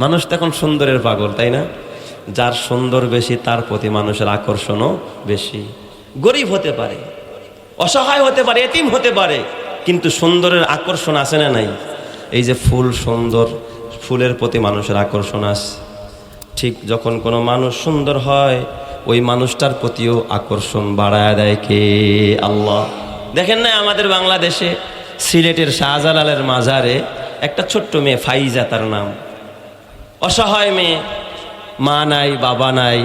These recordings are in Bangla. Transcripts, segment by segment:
মানুষ তো এখন সুন্দরের পাগল, তাই না? যার সুন্দর বেশি তার প্রতি মানুষের আকর্ষণও বেশি। গরিব হতে পারে, অসহায় হতে পারে, এতিম হতে পারে, কিন্তু সুন্দরের আকর্ষণ আছে না নাই? এই যে ফুল সুন্দর, ফুলের প্রতি মানুষের আকর্ষণ আছে। ঠিক যখন কোনো মানুষ সুন্দর হয়, ওই মানুষটার প্রতিও আকর্ষণ বাড়ায় দেয় কে? আল্লাহ। দেখেন না আমাদের বাংলাদেশে সিলেটের শাহজালালের মাজারে একটা ছোট্ট মেয়ে, ফাইজা তার নাম, অসহায় মেয়ে, মা নাই বাবা নাই,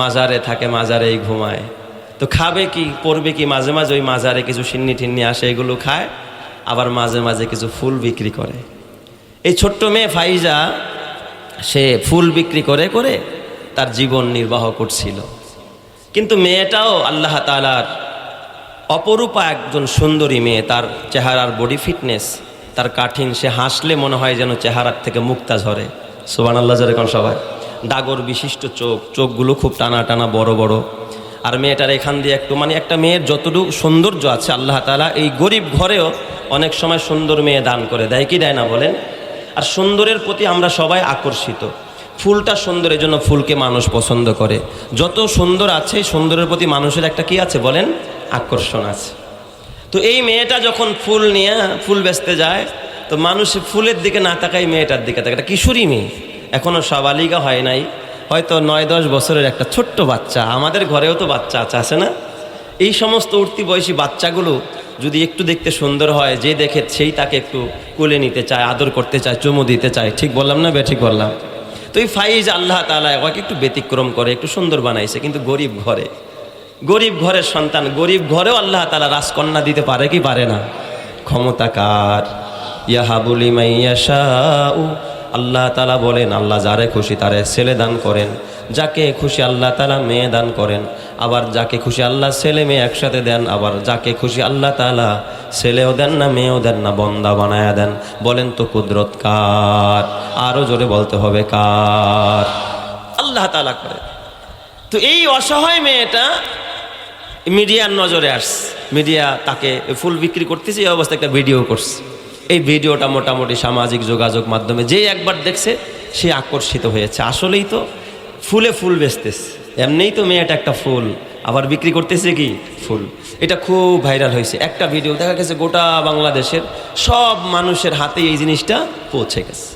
মাজারে থাকে, মাজারেই ঘুমায়। তো খাবে কি, পড়বে কি? মাঝে মাঝে ওই মাজারে কিছু সিন্নি টিন্নি আসে, এগুলো খায়, আবার মাঝে মাঝে কিছু ফুল বিক্রি করে। এই ছোট্ট মেয়ে ফাইজা, সে ফুল বিক্রি করে করে তার জীবন নির্বাহ করছিল। কিন্তু মেয়েটাও আল্লাহ তাআলার অপরূপা একজন সুন্দরী মেয়ে, তার চেহারার বডি ফিটনেস, তার কাঠিন, সে হাসলে মনে হয় যেন চেহারার থেকে মুক্তা ঝরে। সুবহানাল্লাহ জোরে কোন সবাই। ডাগর বিশিষ্ট চোখ, চোখগুলো খুব টানা টানা বড় বড়। আর মেয়েটার এখান দিয়ে একটু, মানে একটা মেয়ের যতটুকু সৌন্দর্য আছে আল্লাহ তাআলা এই গরিব ঘরেও অনেক সময় সুন্দর মেয়ে দান করে দেয়, কি দেয় না বলেন? আর সুন্দরের প্রতি আমরা সবাই আকর্ষিত। ফুলটা সুন্দর, এই জন্য ফুলকে মানুষ পছন্দ করে। যত সুন্দর আছে, সুন্দরের প্রতি মানুষের একটা কি আছে বলেন? আকর্ষণ আছে। তো এই মেয়েটা যখন ফুল নিয়ে ফুল বেচতে যায়, তো মানুষ ফুলের দিকে না তাকায় মেয়েটার দিকে তাকায়। একটা কিশোরী মেয়ে, এখনও সাবালিকা হয় নাই, হয়তো 9-10 বছরের একটা ছোট্ট বাচ্চা। আমাদের ঘরেও তো বাচ্চা আছে না? এই সমস্ত উঠতি বয়সী বাচ্চাগুলো যদি একটু দেখতে সুন্দর হয়, যে দেখে সেই তাকে একটু কোলে নিতে চায়, আদর করতে চায়, চুমু দিতে চায়। ঠিক বললাম না ঠিক বললাম? তো এই ফাইজ আল্লাহ তাআলা ওকে একটু ব্যতিক্রম করে, একটু সুন্দর বানাইছে, কিন্তু গরিব ঘরে, গরিব ঘরের সন্তান, গরিব ঘরেও আল্লাহ তাআলা রাজকন্যা দিতে পারে কি পারে না? ক্ষমতা কার? ইয়াহাবু লিমান ইয়াশাউ। আল্লাহ তাআলা বলেন, আল্লাহ যারে খুশি তারে ছেলে দান করেন, যাকে খুশি আল্লাহ তাআলা মেয়ে দান করেন, আবার যাকে খুশি আল্লাহ ছেলে মেয়ে একসাথে দেন, আবার যাকে খুশি আল্লাহ তাআলা ছেলেও দেন না মেয়েও দেন না, বন্দা বানায়া দেন। বলেন তো কুদরত কার? আরো জোরে বলতে হবে কার? আল্লাহ তাআলা করে। তো এই অসহায় মেয়েটা মিডিয়ার নজরে আসছে, মিডিয়া তাকে ফুল বিক্রি করতেছে, এই অবস্থায় একটা ভিডিও করছে। এই ভিডিওটা মোটামুটি সামাজিক যোগাযোগ মাধ্যমে যে একবার দেখছে সে আকর্ষিত হয়েছে। আসলেই তো ফুলে ফুল বেচতেছে, এমনিই তো মেয়েটা একটা ফুল, আবার বিক্রি করতেছে কি ফুল। এটা খুব ভাইরাল হয়েছে। একটা ভিডিও দেখা গেছে গোটা বাংলাদেশের সব মানুষের হাতে এই জিনিসটা পৌঁছে গেছে।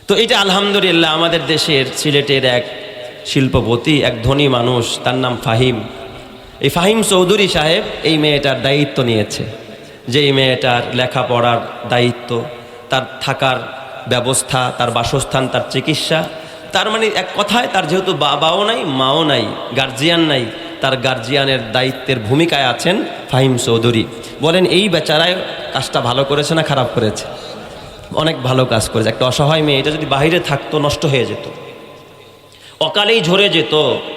তো এটা আলহামদুলিল্লাহ আমাদের দেশের সিলেটের এক শিল্পপতি, এক ধনী মানুষ, তার নাম ফাহিম। এই ফাহিম চৌধুরী সাহেব এই মেয়েটার দায়িত্ব নিয়েছে, যে এই মেয়েটার লেখাপড়ার দায়িত্ব, তার থাকার ব্যবস্থা, তার বাসস্থান, তার চিকিৎসা। তার মানে এক কথায় তার যেহেতু বাবাও নাই, মাও নাই, গার্জিয়ান নাই, তার গার্জিয়ানের দায়িত্বের ভূমিকায় আছেন ফাহিম চৌধুরী। বলেন এই বেচারায় কাজটা ভালো করেছে না খারাপ করেছে? অনেক ভালো কাজ করেছে। একটা অসহায় মেয়ে, এটা যদি বাইরে থাকতো নষ্ট হয়ে যেত, অকালেই ঝরে যেত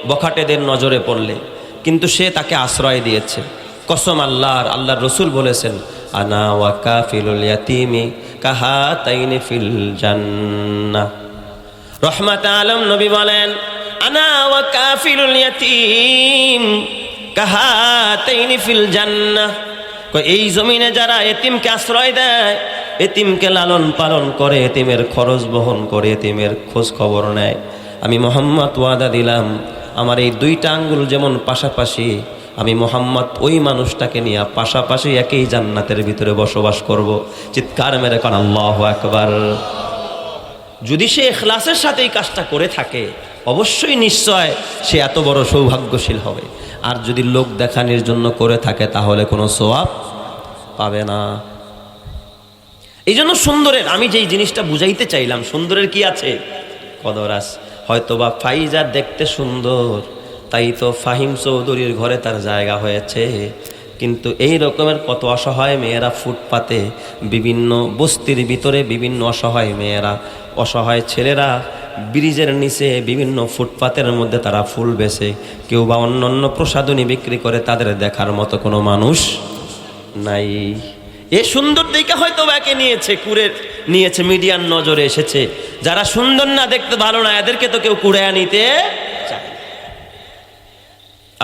বখাটেদের নজরে পড়লে, কিন্তু সে তাকে আশ্রয় দিয়েছে। কসম আল্লাহর, আল্লাহর রসুল বলেছেন, আনা ওয়া কাফিলুল ইয়াতীমি কাহাতাইনি ফিল জান্নাহ। রহমাত আলম নবী বলেন, আনা ওয়া কাফিলুল ইয়াতীম কাহাতাইনি ফিল জান্নাহ। এই জমিনে যারা এতিমকে আশ্রয় দেয়, এতিমকে লালন পালন করে, এতিমের খরচ বহন করে, এতিমের খোঁজ খবর নেয়, আমি মুহাম্মদ ওয়াদা দিলাম, আমার এই দুইটা আঙ্গুল যেমন পাশাপাশি, আমি মুহাম্মদ ওই মানুষটাকে নিয়ে পাশাপাশি একই জান্নাতের ভিতরে বসবাস করব। চিৎকার মেরে কোন আল্লাহু আকবার। যদি সে ইখলাসের সাথে এই কাজটা করে থাকে, অবশ্যই নিশ্চয় সে এত বড় সৌভাগ্যশীল হবে। আর যদি লোক দেখানোর জন্য করে থাকে, তাহলে কোনো সওয়াব পাবে না। এই জন্য সুন্দরের, আমি যেই জিনিসটা বুঝাইতে চাইলাম, সুন্দরের কি আছে? কদর আছে। হয়তোবা ফাইজা দেখতে সুন্দর, তাই তো ফাহিম চৌধুরীর ঘরে তার জায়গা হয়েছে। কিন্তু এই রকমের কত অসহায় মেয়েরা ফুটপাতে, বিভিন্ন বস্তির ভিতরে বিভিন্ন অসহায় মেয়েরা, অসহায় ছেলেরা ব্রিজের নিচে বিভিন্ন ফুটপাতের মধ্যে তারা ফুল বেচে, কেউ বা অন্য অন্য প্রসাধনী বিক্রি করে, তাদের দেখার মতো কোনো মানুষ নাই। এ সুন্দর দেখে হয়তো একে নিয়েছে, কুড়ে নিয়েছে, মিডিয়ার নজরে এসেছে। যারা সুন্দর না, দেখতে ভালো না, এদেরকে তো কেউ কুড়াইয়া নিতে চায়।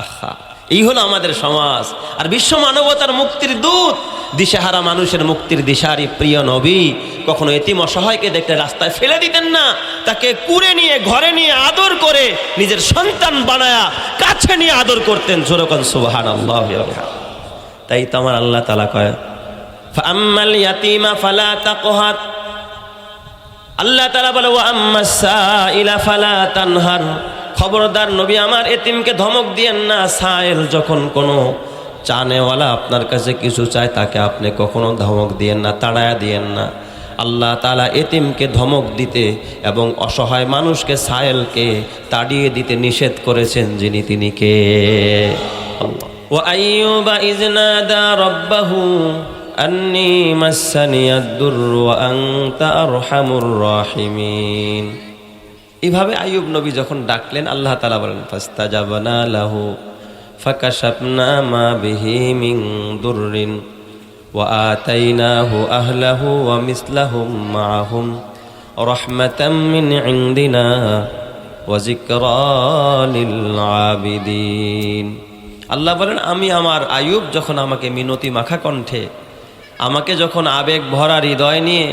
আহা, এই হলো আমাদের সমাজ। আর বিশ্ব মানবতার মুক্তির দূত, দিশেহারা মানুষের মুক্তির দিশারি প্রিয় নবী কখনো এতিম অসহায়কে দেখলে রাস্তায় ফেলে দিতেন না, তাকে কুড়ে নিয়ে ঘরে নিয়ে আদর করে নিজের সন্তান বানায়া কাছে নিয়ে আদর করতেন। জোরকন সুবহানাল্লাহ। তাই তো আমার আল্লাহ তাআলা কয় ফাআম্মাল ইয়াতীমা ফালা তাকহার, আল্লাহ তাআলা বলে ওয়া আম্মাস সাইলা ফালা তানহার। খবরদার নবী আমার, এতিমকে ধমক দিয়েন না। সাইল যখন কোনো চানেওয়ালা আপনার কাছে কিছু চায়, তাকে আপনি কখনো ধমক দিয়েন না, তাড়ায়া দিয়েন না। আল্লাহ তাআলা এতিমকে ধমক দিতে এবং অসহায় মানুষকে, সাইলকে তাড়িয়ে দিতে নিষেধ করেছেন। যিনি তিনি কে? আল্লাহ। ওয়া আইয়ুবা ইয নাদা রাব্বাহু আন্নী মাসসানিয়াদ দুররু ওয়া আনতা আরহামুর রাহিমিন। এইভাবে আইয়ুব নবী যখন ডাকলেন, আল্লাহ তাআলা বলেন ফাস্তাজাবনা লাহু ফাকাশাফনা মা বিহি মিন দুররিন ওয়া আতাইনাহু আহলাহু ওয়া মিসলাহুম মাআহুম রাহমাতাম মিন ইনদিনা ওয়া যিকরা লিল আবিদিন। আল্লাহ বলেন, আমি আমার আইয়ুব যখন আমাকে মিনতি মাখা কণ্ঠে, আমাকে যখন আবেগ ভরা হৃদয় নিয়ে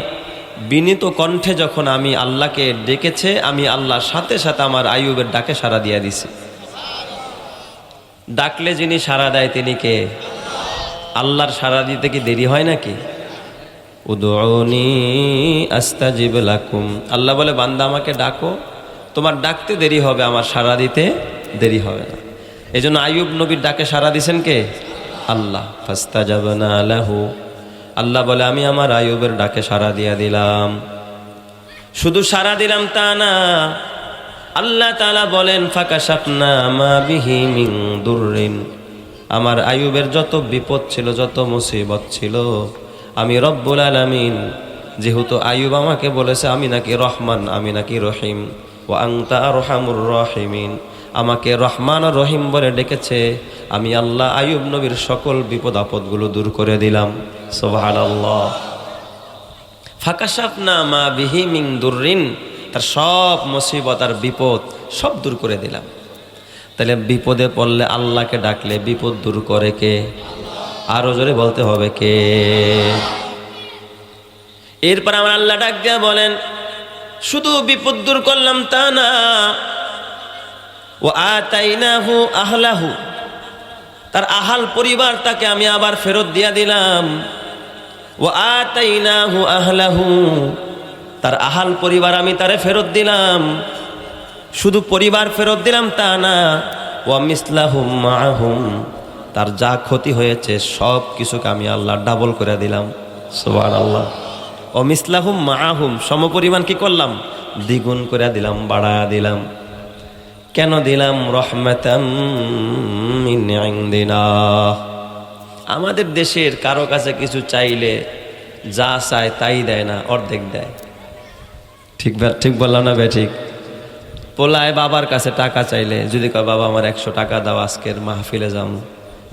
বিনীত কণ্ঠে যখন আমি আল্লাহকে ডেকেছে, আমি আল্লাহর সাথে সাথে আমার আইয়ুবের ডাকে সাড়া দিয়ে দিছি। ডাকলে যিনি সাড়া দেয় তিনি কে? আল্লাহর সাড়া দিতে কি দেরি হয় নাকি? উদউনি আস্তাজিব লাকুম। আল্লাহ বলে, বান্দা আমাকে ডাকো, তোমার ডাকতে দেরি হবে, আমার সাড়া দিতে দেরি হবে না। এই জন্য আইয়ুব নবীর ডাকে সাড়া দিছেন কে? আল্লাহ। ফাস্তাজাবনা লাহু, আল্লাহ বলে আমি আমার আইয়ুবের ডাকে সাড়া দিয়ে দিলাম। শুধু সাড়া দিলাম তা না, আল্লাহ তাআলা বলেন ফাকাশাফনা মা বিহি মিন দুররিন। আমার আইয়ুবের যত বিপদ ছিল, যত মুসিবত ছিল, আমি রব্বুল আলামিন, যেহেতু আইয়ুব আমাকে বলেছে আমি নাকি রহমান, আমি নাকি রহিম, ওয়া আনতা আরহামুর রাহিমিন, আমাকে রহমান ও রহিম বলে ডেকেছে, আমি আল্লাহ আইয়ুব নবীর সকল বিপদ আপদগুলো দূর করে দিলাম। সুবহানাল্লাহ। ফাকাশাফনা মা বিহি মিন দুররিন, তার সব মুসিবত আর বিপদ সব দূর করে দিলাম। তাহলে বিপদে পড়লে আল্লাহকে ডাকলে বিপদ দূর করে কে? আরো জোরে বলতে হবে কে? এরপর আমার আল্লাহ ডাক দিয়া বলেন, শুধু বিপদ দূর করলাম তা না, ওয়া আতাইনাহু আহলাহু, তার আহাল পরিবার তাকে আমি আবার ফেরত দিয়া দিলাম। ওয়া আতাইনাহু আহলাহু, তার আহাল পরিবার আমি তারে ফেরত দিলাম। শুধু পরিবার ফেরত দিলাম তা না, ওয়া মিসলাহুম মাআহুম, তার যা ক্ষতি হয়েছে সব কিছুকে আমি আল্লাহ ডাবল করে দিলাম। সুবহানাল্লাহ। ওয়া মিসলাহুম মাআহুম, সমপরিমাণ কি করলাম? দ্বিগুণ করে দিলাম, বাড়ায়া দিলাম। কেন দিলাম? রহমাতাম মিন ইনদিনা। আমাদের দেশের কারো কাছে কিছু চাইলে যা চায় তাই দেয় না, অর্ধেক দেয়। ঠিক বললাম না? ঠিক। পোলায় বাবার কাছে টাকা চাইলে যদি কয় বাবা আমার 100 টাকা দাও, আজকের মাহফিলে যাম,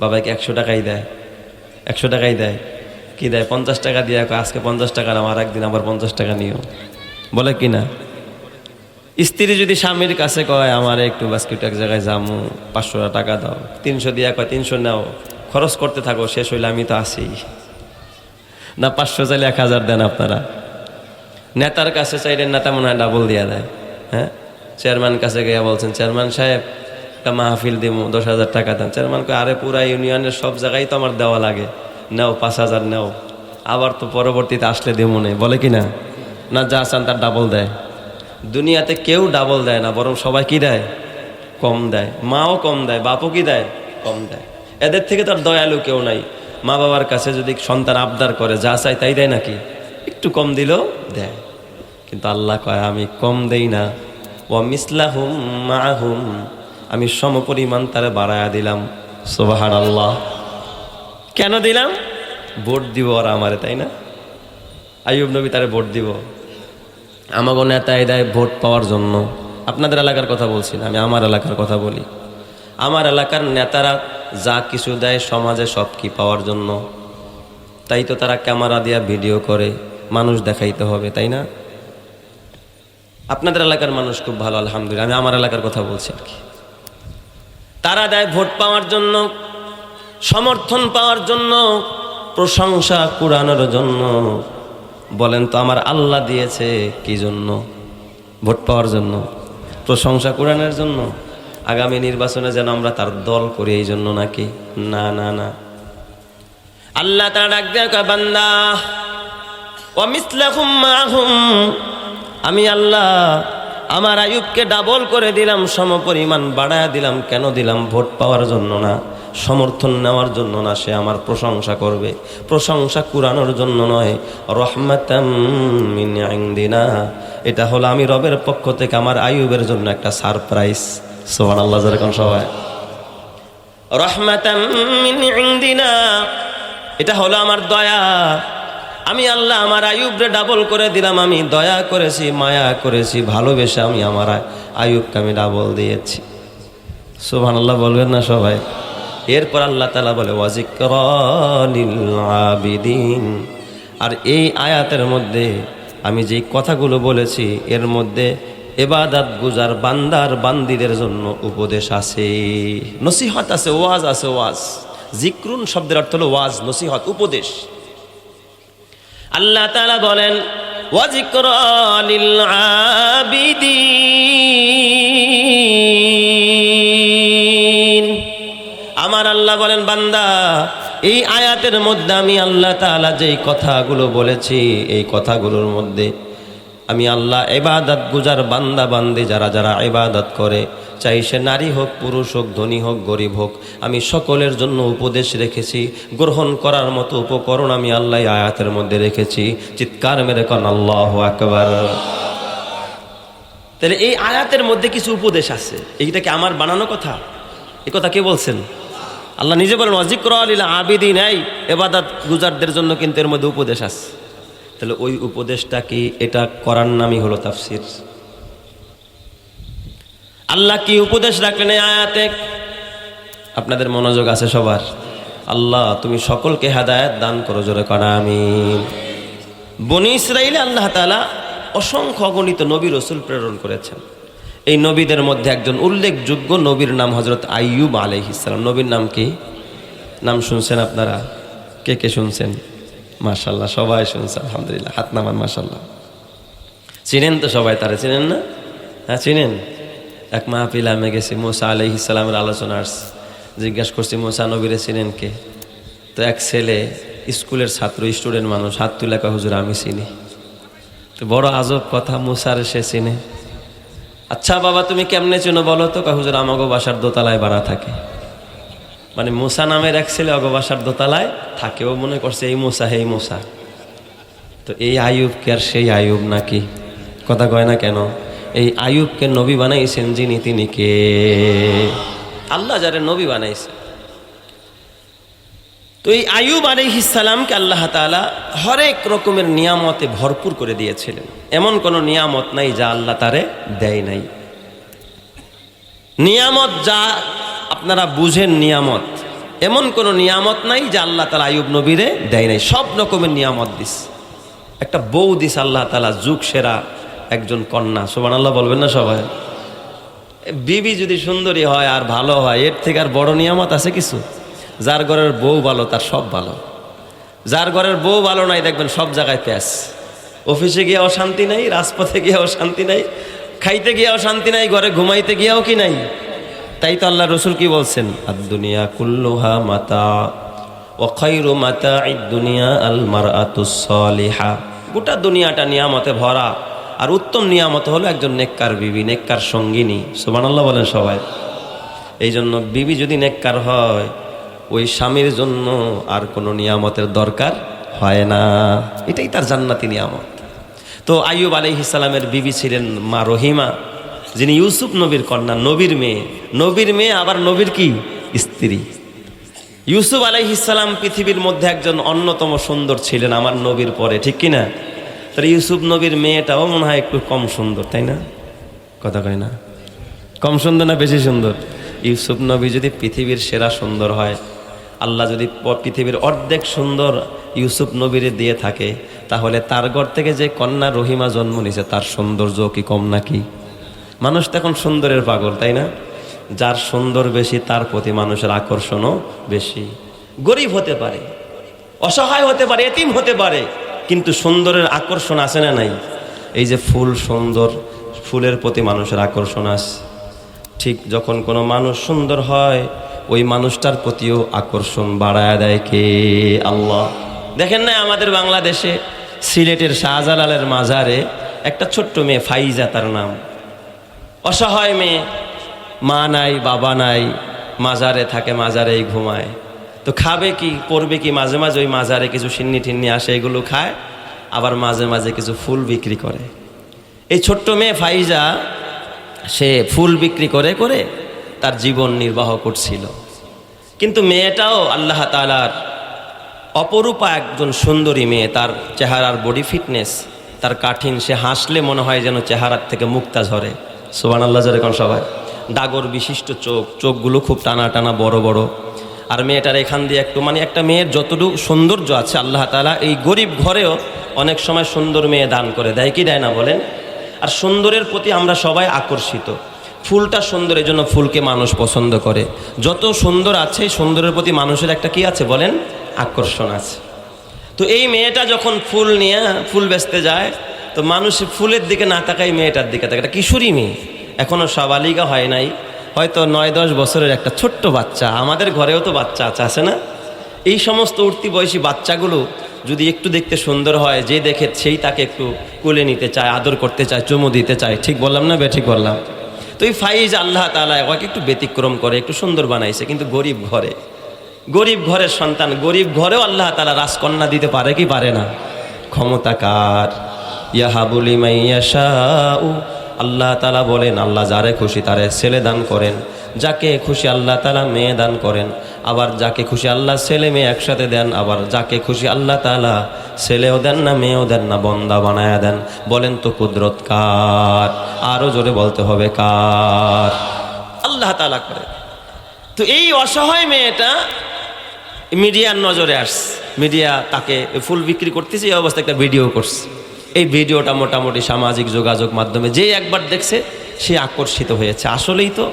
বাবাকে 100 টাকাই দেয়, 100 টাকাই দেয়। কি দেয়? 50 টাকা দিয়ে আজকে 50 টাকা নাও, আর একদিন আবার 50 টাকা নিও, বলে কি না? স্ত্রী যদি স্বামীর কাছে কয় আমার একটু বাস্কেট এক জায়গায় যামু, 500 টাকা দাও, 300 দিয়া কয় 300 নাও, খরচ করতে থাকো, শেষ হইলে আমি তো আছি না। 500 চাইলে 1000 দেন আপনারা। নেতার কাছে চাইলেন, নেতা মনে হয় ডাবল দিয়া দেয়। হ্যাঁ, চেয়ারম্যান কাছে গিয়ে বলছেন চেয়ারম্যান সাহেব একটা মাহফিল দিব, 10,000 টাকা দেন। চেয়ারম্যান কয় আরে পুরা ইউনিয়নের সব জায়গায় তো আমার দেওয়া লাগে, নাও 5,000 নাও, আবার তো পরবর্তীতে আসলে দেবো নেই, বলে কি না? না, যা চান তার ডাবল দেয়। দুনিয়াতে কেউ ডাবল দেয় না, বরং সবাই কি দেয়? কম দেয়। মাও কম দেয়, বাপও কি দেয়? কম দেয়। এদের থেকে তার দয়ালু কেউ নাই। মা বাবার কাছে যদি সন্তান আবদার করে যা চাই তাই দেয় নাকি? একটু কম দিলেও দেয়। কিন্তু আল্লাহ কয় আমি কম দেই না, ওয়া মিসলাহুম মাআহুম, আমি সমপরিমাণ তারে বাড়ায়া দিলাম। সুবহানাল্লাহ। কেন দিলাম? ভোট দিব আর আমারে, তাই না? আইয়ুব নবী তারে ভোট দিব। আমাগো নেতাই দেয় ভোট পাওয়ার জন্য। আপনাদের এলাকার কথা বলছি না, আমি আমার এলাকার কথা বলি। আমার এলাকার নেতারা যা কিছু দেয় সমাজে সব কি পাওয়ার জন্য। তাই তো তারা ক্যামেরা দিয়ে ভিডিও করে, মানুষ দেখাইতে হবে, তাই না? আপনাদের এলাকার মানুষ খুব ভালো, আলহামদুলিল্লাহ। আমি আমার এলাকার কথা বলছি আর কি। তারা দেয় ভোট পাওয়ার জন্য। সমর্থন পাওয়ার জন্য, প্রশংসা কুড়ানোর জন্য। বলেন তো আমার আল্লাহ দিয়েছে কি জন্য? ভোট পাওয়ার জন্য, প্রশংসা কুড়ানোর জন্য, আগামী নির্বাচনে যেন আমরা তার দল করি এই জন্য নাকি? না না না। আল্লাহ তাআলা ডাক দেয়া কয়, বান্দা ওয়া মিসলাহুম মাহুম, আমি আল্লাহ আমার আইয়ুবকে ডাবল করে দিলাম, সমপরিমাণ বাড়ায়া দিলাম। কেন দিলাম? ভোট পাওয়ার জন্য না, সমর্থন নেওয়ার জন্য না, সে আমার প্রশংসা করবে, প্রশংসা কুড়ানোর জন্য নয়। রহমাতাম মিন ইনদিনা, এটা হলো আমি রবের পক্ষ থেকে আমার আইয়ুবের জন্য একটা সারপ্রাইজ। সুবহানাল্লাহ, যেরকম সবাই রহমাতাম মিন ইনদিনা, এটা হলো আমার দয়া। আমি আল্লাহ আমার আইয়ুবরে ডাবল করে দিলাম, আমি দয়া করেছি, মায়া করেছি, ভালোবেসে আমি আমার আইয়ুবকে আমি ডাবল দিয়েছি। সুবহানাল্লাহ বলবেন না সবাই? এরপর আল্লাহ তাআলা বলে ওয়াজিকরা লিল আবিদিন। আর এই আয়াতের মধ্যে আমি যেই কথাগুলো বলেছি এর মধ্যে ইবাদত গুজার বান্দার বান্দিদের জন্য উপদেশ আছে, নসিহত আছে, ওয়াজ আছে। ওয়াজ, জিক্রুন শব্দের অর্থ হলো ওয়াজ, নসিহত, উপদেশ। আল্লাহ তাআলা বলেন ওয়াজিকরা লিল আবিদিন। আমার আল্লাহ বলেন, বান্দা এই আয়াতের মধ্যে আমি আল্লাহ তাআলা যেই কথাগুলো বলেছি, এই কথাগুলোর মধ্যে আমি আল্লাহ ইবাদত গুজার বান্দা বান্দি যারা যারা ইবাদত করে, চাই সে নারী হোক, পুরুষ হোক, ধনী হোক, গরিব হোক, আমি সকলের জন্য উপদেশ রেখেছি। গ্রহণ করার মতো উপকরণ আমি আল্লাহ আয়াতের মধ্যে রেখেছি। চিৎকার মেরে কন আল্লাহু আকবার। তাহলে এই আয়াতের মধ্যে কিছু উপদেশ আছে। এইটা কি আমার বানানো কথা? এই কথা কে বলছেন? আল্লাহ নিজে বলেন ওয়াজিকরা লিল আবিদিন, এই ইবাদত গুজারদের জন্য কিন্তু এর মধ্যে উপদেশ আছে। তাহলে ওই উপদেশটা কি? এটা করার নামই হলো তাফসীর। আল্লাহ কি উপদেশ রাখলেন এই আয়াতে? আপনাদের মনোযোগ আছে সবার? আল্লাহ তুমি সকলকে হেদায়েত দান করো, জোরে করা আমিন। বনি ইসরাইলে আল্লাহ তাআলা অসংখ্য অগণিত নবী রাসূল প্রেরণ করেছেন। এই নবীদের মধ্যে একজন উল্লেখযোগ্য নবীর নাম হযরত আইয়ুব আলাইহিস সালাম। নবীর নাম কি? নাম শুনছেন আপনারা? কে কে শুনছেন? মাশাআল্লাহ, সবাই শুনছেন, আলহামদুলিল্লাহ। হাত নামান, মাশাআল্লাহ। চিনেন তো সবাই? তারা চিনেন না? হ্যাঁ চিনেন। এক মাহফিলে আমি গেছি, মুসা আলাইহিস সালামের আলোচনা আসছে। জিজ্ঞাসা করছি মুসা নবীরে চিনেন কে? তো এক ছেলে, স্কুলের ছাত্র, স্টুডেন্ট মানুষ, হাত তুলে কয় হুজুর আমি চিনি। তো বড় আজব কথা, মুসার সে চিনে। আচ্ছা বাবা তুমি কেমনে চিনো বলো তো? কয় হুজুর আমাগো বাসার দোতলায় ভাড়া থাকে। মানে মুসা নামের এক ছেলে অগো বাসার দোতলায় থাকে। ও মনে করছে এই মুসা, হেই মুসা। তো এই আইয়ুব কে আর সেই আইয়ুব নাকি? কথা কয় না কেন? এই আইয়ুবকে নবী বানাইছেন যিনি, তিনি কে? আল্লাহ যারে নবী বানাইছে। তো এই আইয়ুব আলাইহিস সালামকে আল্লাহ তাআলা হরেক রকমের নিয়ামতে ভরপুর করে দিয়েছিলেন। এমন কোনো নিয়ামত নাই যা আল্লাহ তারে দেয় নাই। নিয়ামত যা আপনারা বুঝেন নিয়ামত, এমন কোনো নিয়ামত নাই যা আল্লাহ তাআলা আইয়ুব নবীরে দেয় নাই। সব রকমের নিয়ামত দিস। একটা বউ দিস আল্লাহ তাআলা, যুগ সেরা একজন কন্যা। সুবহানাল্লাহ বলবেন না সবাই? বিবি যদি সুন্দরী হয় আর ভালো হয়, এর থেকে আর বড় নিয়ামত আছে কিছু? যার ঘরের বউ ভালো তার সব ভালো। যার ঘরের বউ ভালো নাই দেখবেন সব জায়গায় প্যাস। অফিসে গিয়েও শান্তি নাই, রাজপথে গিয়েও শান্তি নাই, খাইতে গিয়েও শান্তি নাই, ঘরে ঘুমাইতে গিয়েও কি নাই। তাই তো আল্লাহ রসুল কি বলছেন? আদ-দুনিয়া কুল্লুহা মাতা ওয়া খায়রু মাতা'id দুনিয়া আল মারআতুস সালিহা। গোটা দুনিয়াটা নিয়ামতে ভরা, আর উত্তম নিয়ামত হলো একজন নেককার বিবি, নেককার সঙ্গিনী। সুবহানাল্লাহ বলেন সবাই। এই জন্য বিবি যদি নেককার হয়, ওই স্বামীর জন্য আর কোনো নিয়ামতের দরকার হয় না। এটাই তার জান্নাতি নিয়ামত। তো আইয়ুব আলাইহিস সালামের বিবি ছিলেন মা রহিমা, যিনি ইউসুফ নবীর কন্যা, নবীর মেয়ে। নবীর মেয়ে আবার নবীর কি? স্ত্রী। ইউসুফ আলাইহিস সালাম পৃথিবীর মধ্যে একজন অন্যতম সুন্দর ছিলেন আমার নবীর পরে, ঠিক কিনা? তাহলে ইউসুফ নবীর মেয়েটাও মনে হয় একটু কম সুন্দর, তাই না? কথা কয় না? কম সুন্দর না বেশি সুন্দর? ইউসুফ নবী যদি পৃথিবীর সেরা সুন্দর হয়, আল্লাহ যদি পৃথিবীর অর্ধেক সুন্দর ইউসুফ নবীরে দিয়ে থাকে, তাহলে তার ঘর থেকে যে কন্যা রহিমা জন্ম নিছে তার সৌন্দর্য কি কম নাকি? মানুষ তো এখন সুন্দরের পাগল, তাই না? যার সুন্দর বেশি তার প্রতি মানুষের আকর্ষণও বেশি। গরিব হতে পারে, অসহায় হতে পারে, এতিম হতে পারে, কিন্তু সুন্দরের আকর্ষণ আছে না নাই? এই যে ফুল সুন্দর, ফুলের প্রতি মানুষের আকর্ষণ আছে। ঠিক যখন কোনো মানুষ সুন্দর হয়, ওই মানুষটার প্রতিও আকর্ষণ বাড়ায় দেয় কে? আল্লাহ। দেখেন না আমাদের বাংলাদেশে সিলেটের শাহজালালের মাজারে একটা ছোট্ট মেয়ে, ফাইজা তার নাম, অসহায় মেয়ে, মা নাই বাবা নাই, মাজারে থাকে, মাজারেই ঘুমায়। তো খাবে কি, পড়বে কি? মাঝে মাঝে ওই মাজারে কিছু সিন্নি টিন্নি আসে, এগুলো খায়, আবার মাঝে মাঝে কিছু ফুল বিক্রি করে। এই ছোট্ট মেয়ে ফাইজা, সে ফুল বিক্রি করে করে তার জীবন নির্বাহ করছিল। কিন্তু মেয়েটাও আল্লাহ তাআলার অপরূপা একজন সুন্দরী মেয়ে, তার চেহারার বডি ফিটনেস, তার কাঠিন, সে হাসলে মনে হয় যেন চেহারার থেকে মুক্তা ঝরে। সুবহানাল্লাহ জোরে কোন সবাই। ডাগর বিশিষ্ট চোখ, চোখগুলো খুব টানা টানা বড় বড়। আর মেয়েটার এখান দিয়ে একটু, মানে একটা মেয়ের যতটুকু সৌন্দর্য আছে আল্লাহ তাআলা এই গরিব ঘরেও অনেক সময় সুন্দর মেয়ে দান করে দেয়, কি দেয় না বলেন? আর সুন্দরের প্রতি আমরা সবাই আকর্ষিত। ফুলটা সুন্দর, এই জন্য ফুলকে মানুষ পছন্দ করে। যত সুন্দর আছে, সুন্দরের প্রতি মানুষের একটা কি আছে বলেন? আকর্ষণ আছে। তো এই মেয়েটা যখন ফুল নিয়ে ফুল বেচতে যায়, তো মানুষ ফুলের দিকে না তাকায় মেয়েটার দিকে তাকায়। একটা কিশোরী মেয়ে, এখনো সাবালিকা হয় নাই, হয়তো 9-10 বছরের একটা ছোট্ট বাচ্চা। আমাদের ঘরেও তো বাচ্চা আছে না? এই সমস্ত উঠতি বয়সী বাচ্চাগুলো যদি একটু দেখতে সুন্দর হয়, যে দেখে সেই তাকে একটু কোলে নিতে চায়, আদর করতে চায়, চুমু দিতে চায়। ঠিক বললাম না ঠিক বললাম? তো এই ফাইজ আল্লাহ তাআলা ওকে একটু ব্যতিক্রম করে, একটু সুন্দর বানাইছে, কিন্তু গরিব ঘরে, গরিব ঘরের সন্তান, গরিব ঘরেও আল্লাহ তাআলা রাজকন্যা দিতে পারে কি পারে না? ক্ষমতা কার? ইয়াহাবু লিমান ইয়াশাউ। আল্লাহ তাআলা বলেন, আল্লাহ যারে খুশি তারে ছেলে দান করেন, যাকে খুশি আল্লাহ তাআলা মেয়ে দান করেন, আবার যাকে খুশি আল্লাহ ছেলে মেয়ে একসাথে দেন, আবার যাকে খুশি আল্লাহ তাআলা ছেলেও দেন না মেয়েও দেন না, বন্দা বানায়া দেন। বলেন তো কুদরত কার? আরো জোরে বলতে হবে কার? আল্লাহ তাআলা করে। তো এই অসহায় মেয়েটা মিডিয়ার নজরে আসছে, মিডিয়া তাকে ফুল বিক্রি করতেছে, এই অবস্থায় একটা ভিডিও করছে। এই ভিডিওটা মোটামুটি সামাজিক যোগাযোগ মাধ্যমে যে একবার দেখছে সে আকর্ষিত হয়েছে। আসলেই তো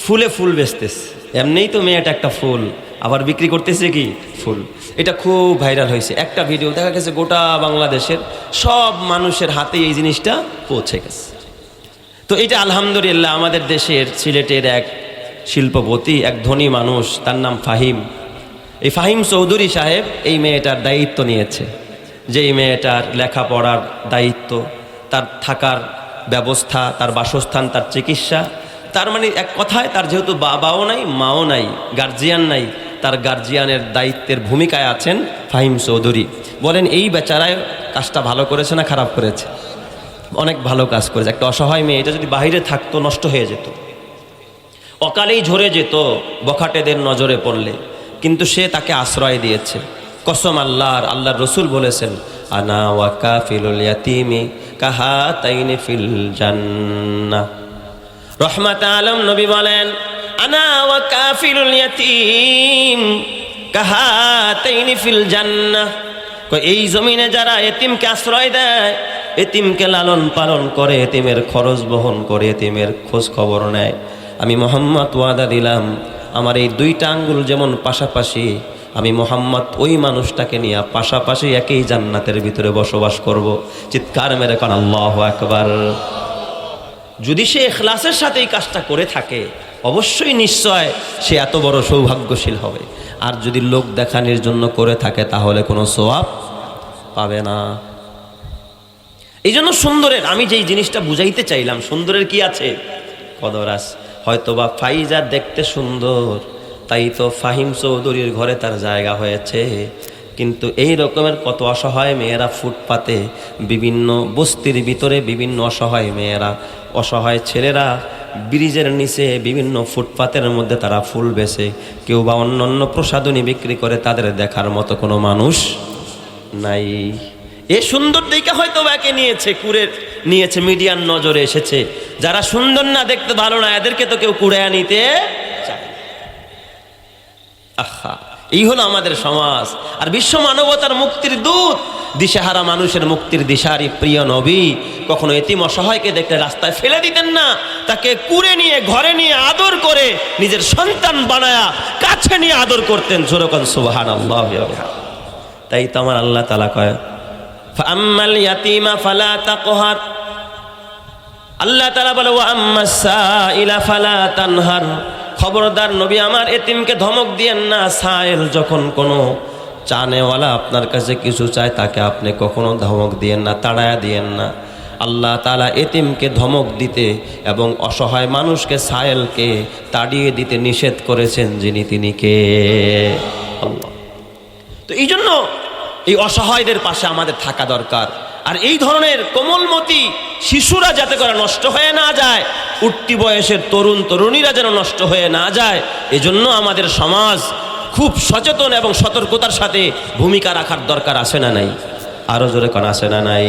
ফুলে ফুল বেচতেছে, এমনিই তো মেয়েটা একটা ফুল, আবার বিক্রি করতেছে কি ফুল। এটা খুব ভাইরাল হয়েছে। একটা ভিডিও দেখা গেছে গোটা বাংলাদেশের সব মানুষের হাতে এই জিনিসটা পৌঁছে গেছে। তো এটা আলহামদুলিল্লাহ আমাদের দেশের সিলেটের এক শিল্পপতি, এক ধনী মানুষ, তার নাম ফাহিম। এই ফাহিম চৌধুরী সাহেব এই মেয়েটার দায়িত্ব নিয়েছে, যে এই মেয়েটার লেখাপড়ার দায়িত্ব, তার থাকার ব্যবস্থা, তার বাসস্থান, তার চিকিৎসা। তার মানে এক কথায় তার যেহেতু বাবাও নাই, মাও নাই, গার্জিয়ান নাই, তার গার্জিয়ানের দায়িত্বের ভূমিকায় আছেন ফাহিম চৌধুরী। বলেন এই বেচারায় কাজটা ভালো করেছে না খারাপ করেছে? অনেক ভালো কাজ করেছে। একটা অসহায় মেয়ে, এটা যদি বাইরে থাকতো নষ্ট হয়ে যেত, অকালেই ঝরে যেত বখাটেদের নজরে পড়লে, কিন্তু সে তাকে আশ্রয় দিয়েছে। কসম আল্লাহর, আল্লাহর রসুল বলেছেন, আনা ওয়া কাফিলুল ইয়াতিমি কাহাতাইনি ফিল জান্নাহ। রহমাত আলম নবী বলেন, আনা ওয়া কাফিলুল ইয়াতিম কাহাতাইনি ফিল জান্নাহ। এই জমিনে যারা এতিমকে আশ্রয় দেয়, এতিমকে লালন পালন করে, এতিমের খরচ বহন করে, এতিমের খোঁজ খবর নেয়, আমি মুহাম্মদ ওয়াদা দিলাম, আমার এই দুইটা আঙ্গুল যেমন পাশাপাশি, আমি মুহাম্মদ ওই মানুষটাকে নিয়ে পাশাপাশি একই জান্নাতের ভিতরে বসবাস করব। চিৎকার মেরে কোন আল্লাহু আকবার। যদি সে ইখলাসের সাথে এই কাজটা করে থাকে, অবশ্যই নিশ্চয় সে এত বড় সৌভাগ্যশীল হবে। আর যদি লোক দেখানোর জন্য করে থাকে, তাহলে কোনো সওয়াব পাবে না। এই জন্য সুন্দরের, আমি যেই জিনিসটা বুঝাইতে চাইলাম, সুন্দরের কি আছে? কদর আছে। হয়তোবা ফাইজা দেখতে সুন্দর, তাই তো ফাহিম চৌধুরীর ঘরে তার জায়গা হয়েছে। কিন্তু এই রকমের কত অসহায় মেয়েরা ফুটপাতে, বিভিন্ন বস্তির ভিতরে বিভিন্ন অসহায় মেয়েরা, অসহায় ছেলেরা ব্রিজের নিচে বিভিন্ন ফুটপাতের মধ্যে তারা ফুল বেচে, কেউ বা অন্য প্রসাধনী বিক্রি করে, তাদের দেখার মতো কোনো মানুষ নাই। এ সুন্দর দেখে হয়তো একে নিয়েছে, কুড়ে নিয়েছে, মিডিয়ার নজরে এসেছে। যারা সুন্দর না, দেখতে ভালো না, এদেরকে তো কেউ কুড়ে নিতে চায়। আহা, এই হলো আমাদের সমাজ। আর বিশ্ব মানবতার মুক্তির দূত দিশেহারা মানুষের মুক্তির দিশারি প্রিয় নবী কখনো এতিম অসহায়কে দেখলে রাস্তায় ফেলে দিতেন না, তাকে কুড়ে নিয়ে ঘরে নিয়ে আদর করে নিজের সন্তান বানায়া কাছে নিয়ে আদর করতেন। জোরকন সুবহানাল্লাহ। তাই তো আমার আল্লাহ তাআলা কয় ফাআম্মাল ইয়াতীমা ফালা তাকহার, আল্লাহ তাআলা বলে ওয়া আম্মাস সাইলা ফালা তানহার। খবরদার নবী আমার এতিমকে ধমক দিয়েন না। সাইল যখন কোনো চানেওয়ালা আপনার কাছে কিছু চায় তাকে আপনি কখনো ধমক দিয়েন না, তাড়ায়া দিয়েন না। আল্লাহ তাআলা এতিমকে ধমক দিতে এবং অসহায় মানুষকে সায়েলকে তাড়িয়ে দিতে নিষেধ করেছেন, যিনি তিনি কে? আল্লাহ। তো এই জন্য এই অসহায়দের পাশে আমাদের থাকা দরকার। আর এই ধরনের কোমলমতি শিশুরা যাতে করে নষ্ট হয়ে না যায়, উঠতি বয়সের তরুণ তরুণীরা যেন নষ্ট হয়ে না যায়, এজন্য আমাদের সমাজ খুব সচেতন এবং সতর্কতার সাথে ভূমিকা রাখার দরকার আছে না নাই? আরো জোরে কোন আছে না নাই?